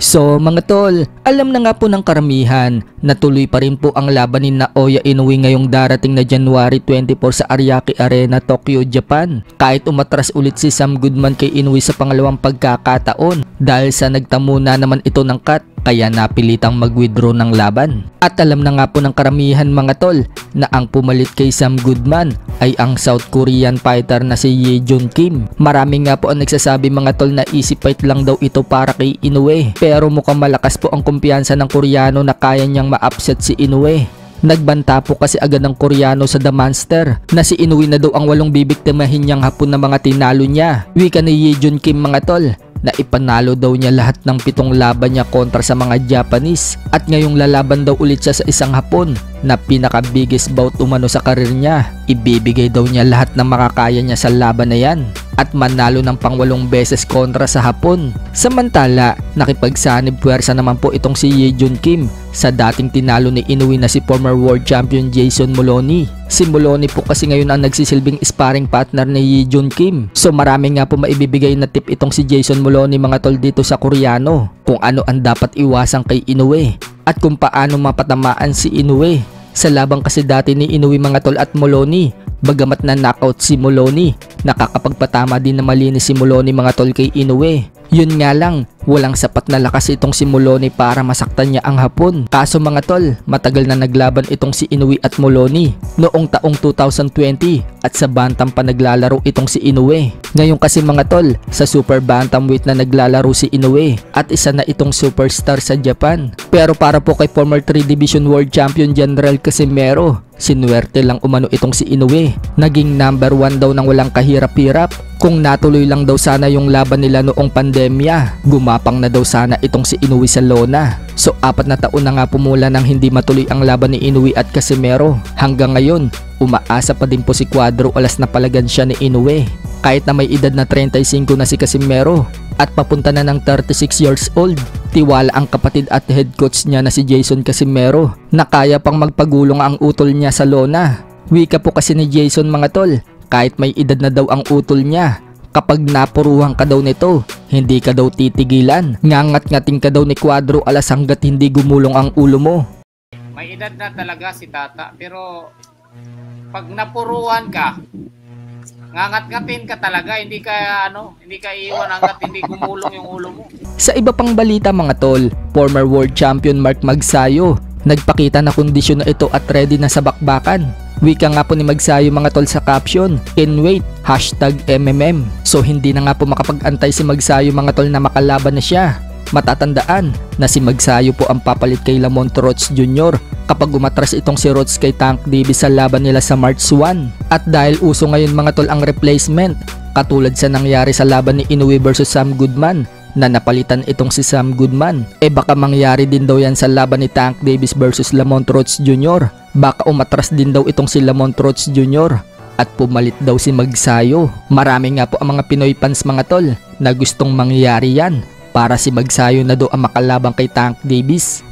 So mga tol, alam na nga po ng karamihan na tuloy pa rin po ang laban ni Naoya Inoue ngayong darating na January 24 sa Ariake Arena, Tokyo, Japan. Kahit umatras ulit si Sam Goodman kay Inoue sa pangalawang pagkakataon dahil sa nagtamo na naman ito ng cut, kaya napilitang mag-withdraw ng laban. At alam na nga po ng karamihan mga tol na ang pumalit kay Sam Goodman ay ang South Korean fighter na si Ye Jun Kim. Marami nga po ang nagsasabi mga tol na easy fight lang daw ito para kay Inoue. Pero mukhang malakas po ang kumpiyansa ng Koreano na kaya niyang ma-upset si Inoue. Nagbanta po kasi agad ng Koreano sa The Monster na si Inoue na daw ang walong bibiktimahin niyang hapon na mga tinalo niya. Wika ni Ye Jun Kim mga tol na ipanalo daw niya lahat ng 7 laban niya kontra sa mga Japanese at ngayong lalaban daw ulit siya sa isang hapon na pinaka biggest bout umano sa karir niya. Ibibigay daw niya lahat ng makakaya niya sa laban na yan at manalo ng pang-8 beses kontra sa hapon. Samantala, nakipagsanib puwersa naman po itong si Ye Jun Kim sa dating tinalo ni Inoue na si former world champion Jason Moloney. Si Moloney po kasi ngayon ang nagsisilbing sparring partner ni Ye Jun Kim. So marami nga po maibibigay na tip itong si Jason Moloney mga tol dito sa Koreano kung ano ang dapat iwasan kay Inoue at kung paano mapatamaan si Inoue. Sa labang kasi dati ni Inoue mga tol at Moloney, bagamat na knockout si Moloney, nakakapagpatama din na malinis si Moloney mga tol kay Inoue. Yun nga lang, walang sapat na lakas itong si Moloney para masaktan niya ang hapon. Kaso mga tol, matagal na naglaban itong si Inoue at Moloney noong taong 2020 at sa bantam pa naglalaro itong si Inoue. Ngayon kasi mga tol, sa super bantamweight na naglalaro si Inoue at isa na itong superstar sa Japan. Pero para po kay former 3 Division World Champion General Casimero, sinuwerte lang umano itong si Inoue. Naging number 1 daw ng walang kahirap-hirap. Kung natuloy lang daw sana yung laban nila noong pandemya, gumapang na daw sana itong si Inoue sa lona. So 4 na taon na nga pumula nang hindi matuloy ang laban ni Inoue at Casimero. Hanggang ngayon, umaasa pa din po si Cuadro Alas na palagan siya ni Inoue. Kahit na may edad na 35 na si Casimero at papunta na ng 36 years old, tiwala ang kapatid at head coach niya na si Jason Casimero na kaya pang magpagulong ang utol niya sa lona. Wika po kasi ni Jason mga tol, kahit may edad na daw ang utol niya, kapag napuruhan ka daw nito, hindi ka daw titigilan. Ngangat-ngating ka daw ni Cuadro Alas hanggat hindi gumulong ang ulo mo. May edad na talaga si Tata, pero pag napuruhan ka, ngangat-ngatin ka talaga, hindi ka iiwan hanggat hindi gumulong yung ulo mo. Sa iba pang balita mga tol, former world champion Mark Magsayo, nagpakita na kondisyon na ito at ready na sa bakbakan. Wika nga po ni Magsayo mga tol sa caption, "Can wait, #MMM." So hindi na nga po makapag-antay si Magsayo mga tol na makalaban na siya. Matatandaan na si Magsayo po ang papalit kay Lamont Roach Jr. kapag umatras itong si Roach kay Tank Davis sa laban nila sa March 1. At dahil uso ngayon mga tol ang replacement, katulad sa nangyari sa laban ni Inoue versus Sam Goodman na napalitan itong si Sam Goodman, baka mangyari din daw yan sa laban ni Tank Davis versus Lamont Roach Jr. Baka umatras din daw itong si Lamont Roach Jr. at pumalit daw si Magsayo. Marami nga po ang mga Pinoy fans mga tol na gustong mangyari yan para si Magsayo na daw ang makalabang kay Tank Davis.